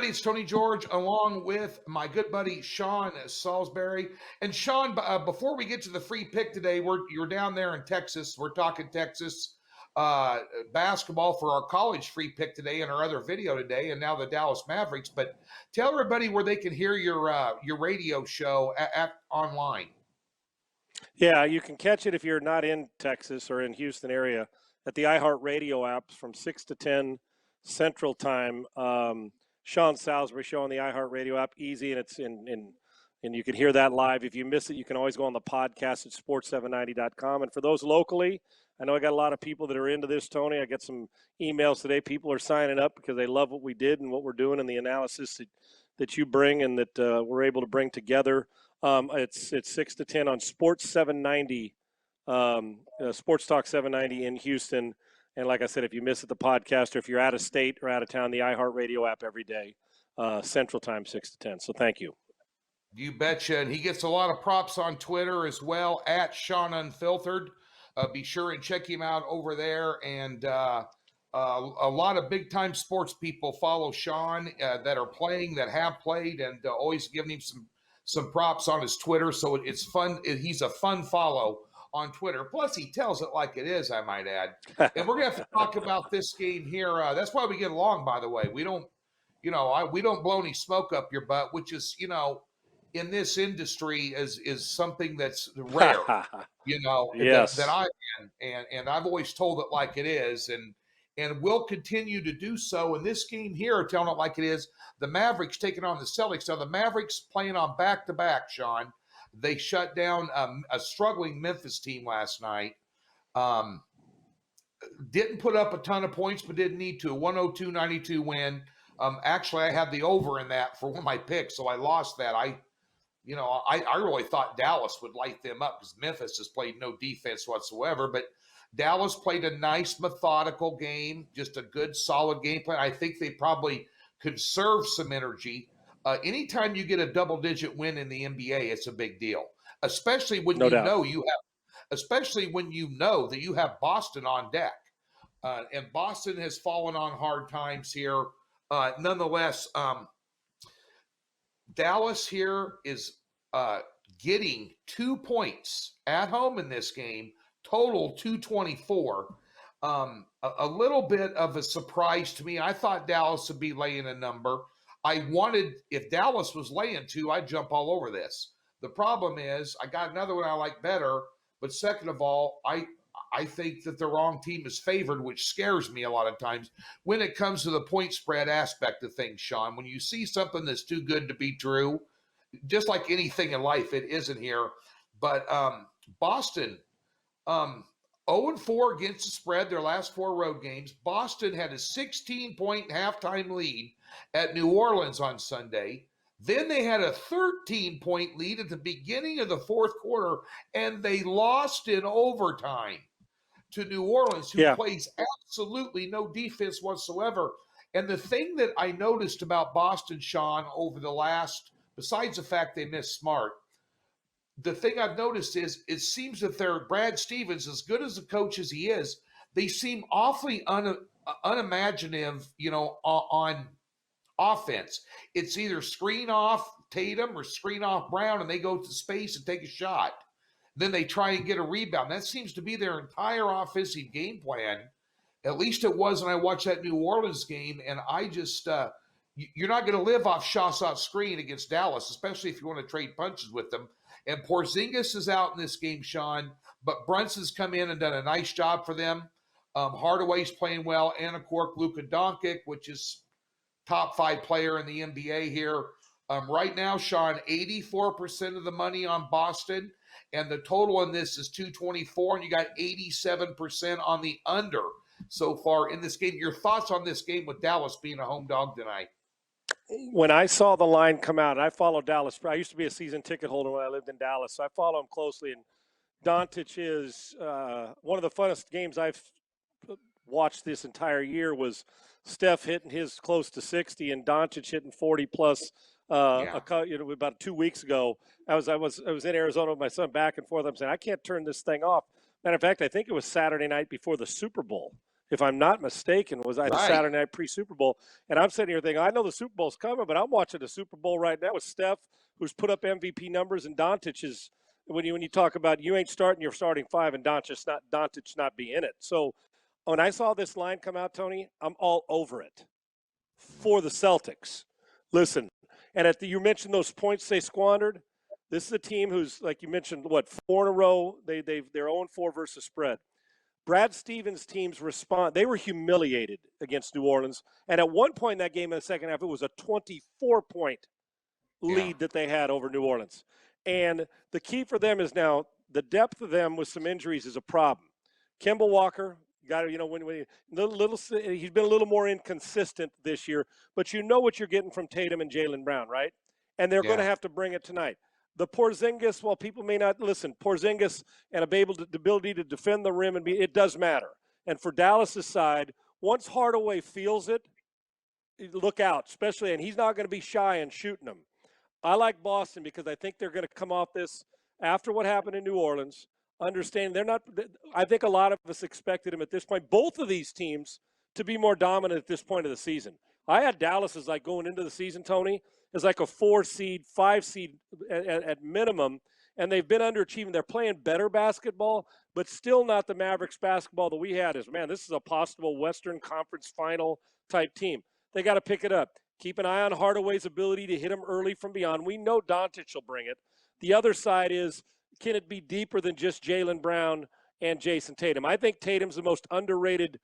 everybody. It's Tony George along with my good buddy Sean Salisbury. And Sean, before we get to the free pick today, you're down there in Texas. We're talking Texas basketball for our college free pick today and our other video today, and now the Dallas Mavericks. But tell everybody where they can hear your radio show at online. Yeah, you can catch it if you're not in Texas or in Houston area at the iHeartRadio apps from 6 to 10 Central Time. Sean Salisbury Show on the iHeartRadio app, easy, and it's and you can hear that live. If you miss it, you can always go on the podcast at sports790.com. And for those locally, I know I got a lot of people that are into this, Tony. I get some emails today. People are signing up because they love what we did and what we're doing and the analysis that you bring and that we're able to bring together. It's 6 to 10 on Sports 790, Sports Talk 790 in Houston. And like I said, if you miss it, the podcast, or if you're out of state or out of town, the iHeartRadio app every day, Central Time, 6 to 10. So thank you. You betcha. And he gets a lot of props on Twitter as well, at Sean Unfiltered. Be sure and check him out over there. And a lot of big-time sports people follow Sean that are playing, that have played, and always giving him some props on his Twitter. So it's fun. He's a fun follow on Twitter. Plus, he tells it like it is, I might add. And we're going to have to talk about this game here. That's why we get along, by the way. We don't, we don't blow any smoke up your butt, which is, in this industry is something that's rare, yes. that I'm in. And I've always told it like it is. And we'll continue to do so. In this game here, telling it like it is, the Mavericks taking on the Celtics. Now, the Mavericks playing on back-to-back, Sean. They shut down a struggling Memphis team last night. Didn't put up a ton of points, but didn't need to. 102-92 win. Actually, I had the over in that for one of my picks, so I lost that. I really thought Dallas would light them up because Memphis has played no defense whatsoever. But Dallas played a nice, methodical game, just a good, solid game plan. I think they probably conserved some energy. Anytime you get a double-digit win in the NBA, it's a big deal, especially when especially when you know that you have Boston on deck. And Boston has fallen on hard times here. Nonetheless, Dallas here is getting 2 points at home in this game, total 224. A little bit of a surprise to me. I thought Dallas would be laying a number. If Dallas was laying 2, I'd jump all over this. The problem is I got another one I like better, but second of all, I think that the wrong team is favored, which scares me a lot of times when it comes to the point spread aspect of things, Sean. When you see something that's too good to be true, just like anything in life, it isn't here. But Boston, 0-4 against the spread, their last 4 road games. Boston had a 16-point halftime lead at New Orleans on Sunday. Then they had a 13-point lead at the beginning of the fourth quarter, and they lost in overtime to New Orleans, who plays absolutely no defense whatsoever. And the thing that I noticed about Boston, Sean, over the last, besides the fact they missed Smart, the thing I've noticed is it seems that Brad Stevens, as good as a coach as he is, they seem awfully unimaginative, on offense. It's either screen off Tatum or screen off Brown, and they go to space and take a shot. Then they try and get a rebound. That seems to be their entire offensive game plan. At least it was when I watched that New Orleans game, and I just you're not going to live off shots off screen against Dallas, especially if you want to trade punches with them. And Porzingis is out in this game, Sean, but Brunson's come in and done a nice job for them. Hardaway's playing well, and of course Luka Doncic, which is top 5 player in the NBA here. Right now, Sean, 84% of the money on Boston, and the total in this is 224, and you got 87% on the under so far in this game. Your thoughts on this game with Dallas being a home dog tonight? When I saw the line come out, I followed Dallas. I used to be a season ticket holder when I lived in Dallas, so I follow him closely. And Doncic is one of the funnest games I've watched this entire year was Steph hitting his close to 60 and Doncic hitting 40 plus. About 2 weeks ago, I was in Arizona with my son, back and forth. I'm saying I can't turn this thing off. Matter of fact, I think it was Saturday night before the Super Bowl, if I'm not mistaken, was the Right. Saturday night pre-Super Bowl. And I'm sitting here thinking, I know the Super Bowl's coming, but I'm watching the Super Bowl right now with Steph, who's put up MVP numbers, and Doncic is when you talk about you ain't starting, you're starting five, and Doncic not be in it. So when I saw this line come out, Tony, I'm all over it for the Celtics. Listen, and you mentioned those points they squandered. This is a team who's, like you mentioned, 4 in a row. They're 0-4 versus spread. Brad Stevens' teams respond. They were humiliated against New Orleans, and at one point in that game in the second half, it was a 24-point lead that they had over New Orleans. And the key for them is now the depth of them with some injuries is a problem. Kemba Walker, got to, he's been a little more inconsistent this year, but you know what you're getting from Tatum and Jaylen Brown, right? And they're going to have to bring it tonight. The Porzingis, while people may not listen, Porzingis and the ability to defend the rim it does matter. And for Dallas's side, once Hardaway feels it, look out, especially, and he's not going to be shy in shooting them. I like Boston because I think they're going to come off this after what happened in New Orleans. Understand they're not. I think a lot of us expected them at this point, both of these teams, to be more dominant at this point of the season. I had Dallas as like going into the season, Tony, as like a 4 seed, 5 seed at minimum, and they've been underachieving. They're playing better basketball, but still not the Mavericks basketball that we had. This is a possible Western Conference final type team. They got to pick it up. Keep an eye on Hardaway's ability to hit him early from beyond. We know Doncic will bring it. The other side is, can it be deeper than just Jaylen Brown and Jason Tatum? I think Tatum's the most underrated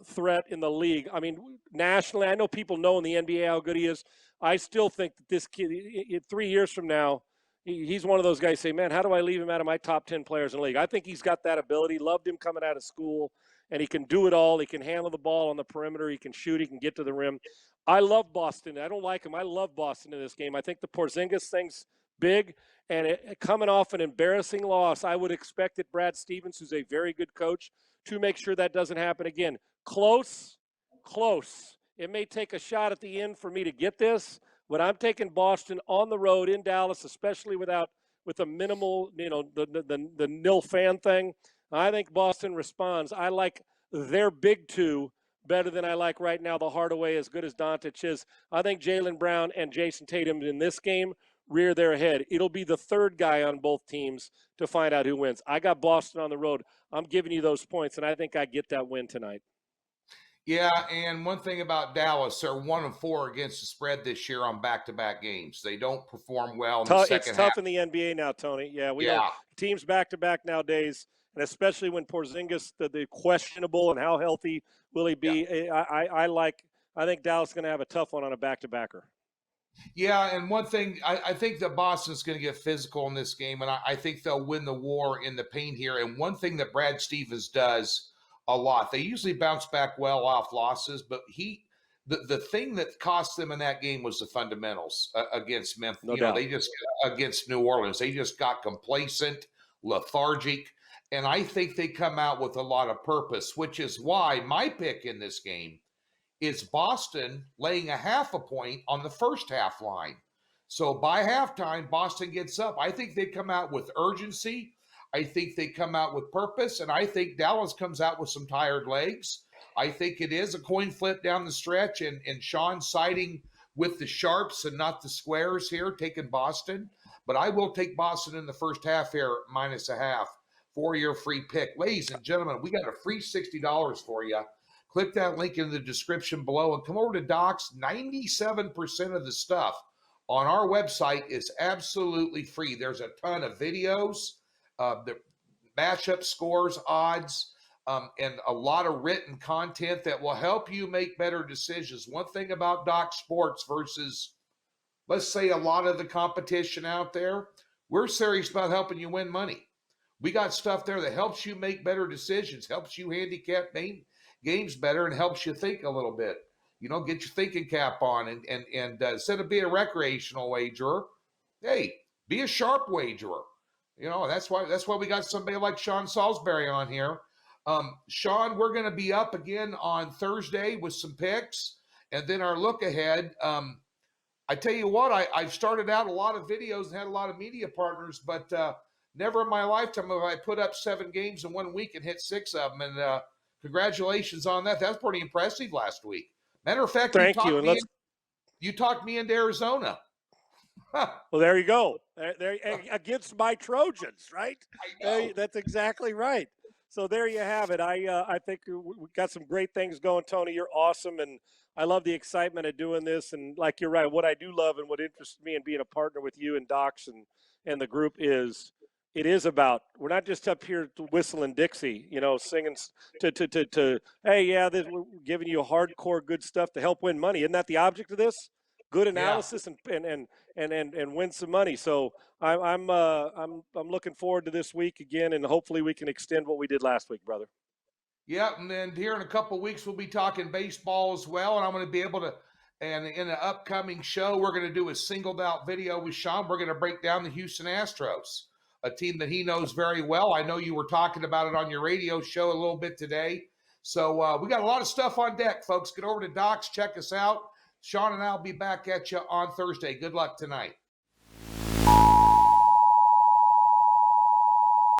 threat in the league. I mean, nationally, I know people know in the NBA how good he is. I still think that this kid, 3 years from now, he's one of those guys say, man, how do I leave him out of my top 10 players in the league? I think he's got that ability. Loved him coming out of school, and he can do it all. He can handle the ball on the perimeter. He can shoot. He can get to the rim. I love Boston. I don't like him. I love Boston in this game. I think the Porzingis thing's big, and coming off an embarrassing loss, I would expect that Brad Stevens, who's a very good coach, to make sure that doesn't happen again. Close. It may take a shot at the end for me to get this, but I'm taking Boston on the road in Dallas, especially with a minimal, the nil fan thing. I think Boston responds. I like their big two better than I like right now the Hardaway, as good as Doncic is. I think Jaylen Brown and Jason Tatum in this game rear their head. It'll be the third guy on both teams to find out who wins. I got Boston on the road. I'm giving you those points, and I think I get that win tonight. Yeah, and one thing about Dallas, they're 1-4 against the spread this year on back-to-back games. They don't perform well in the second half. It's tough in the NBA now, Tony. Yeah, we don't teams back-to-back nowadays, and especially when Porzingis, the questionable and how healthy will he be. Yeah. I think Dallas is going to have a tough one on a back-to-backer. Yeah, and one thing, I think that Boston's going to get physical in this game, and I think they'll win the war in the paint here. And one thing that Brad Stevens does a lot, they usually bounce back well off losses, but the thing that cost them in that game was the fundamentals against Memphis. No doubt. They just, against New Orleans, they just got complacent, lethargic, and I think they come out with a lot of purpose, which is why my pick in this game is Boston laying a half a point on the first half line. So by halftime, Boston gets up. I think they come out with urgency. I think they come out with purpose. And I think Dallas comes out with some tired legs. I think it is a coin flip down the stretch. And Sean siding with the sharps and not the squares here, taking Boston. But I will take Boston in the first half here, minus a half, for your free pick. Ladies and gentlemen, we got a free $60 for you. Click that link in the description below and come over to Docs. 97% of the stuff on our website is absolutely free. There's a ton of videos, the matchup scores, odds, and a lot of written content that will help you make better decisions. One thing about Doc Sports versus, let's say, a lot of the competition out there, we're serious about helping you win money. We got stuff there that helps you make better decisions, helps you handicap games better, and helps you think a little bit. Get your thinking cap on, and instead of being a recreational wagerer, hey, be a sharp wagerer. That's why we got somebody like Sean Salisbury on here. Sean, we're going to be up again on Thursday with some picks, and then our look ahead. I tell you what, I've started out a lot of videos and had a lot of media partners, but never in my lifetime have I put up 7 games in 1 week and hit 6 of them. And Congratulations on that. That's pretty impressive last week. Matter of fact, Thank you. And you talked me into Arizona. Well, there you go. There against my Trojans, right? I know. That's exactly right. So there you have it. I think we got some great things going, Tony. You're awesome, and I love the excitement of doing this. And like you're right, what I do love and what interests me in being a partner with you and Docs and the group is it is about we're not just up here whistling Dixie, singing to hey, yeah, we're giving you hardcore good stuff to help win money. Isn't that the object of this? Good analysis and win some money. So I'm looking forward to this week again, and hopefully we can extend what we did last week, brother. Yeah, and then here in a couple of weeks we'll be talking baseball as well, and I'm going to be able to. And in an upcoming show, we're going to do a singled out video with Sean. We're going to break down the Houston Astros, a team that he knows very well. I know you were talking about it on your radio show a little bit today. So we got a lot of stuff on deck, folks. Get over to Docs, check us out. Sean and I will be back at you on Thursday. Good luck tonight.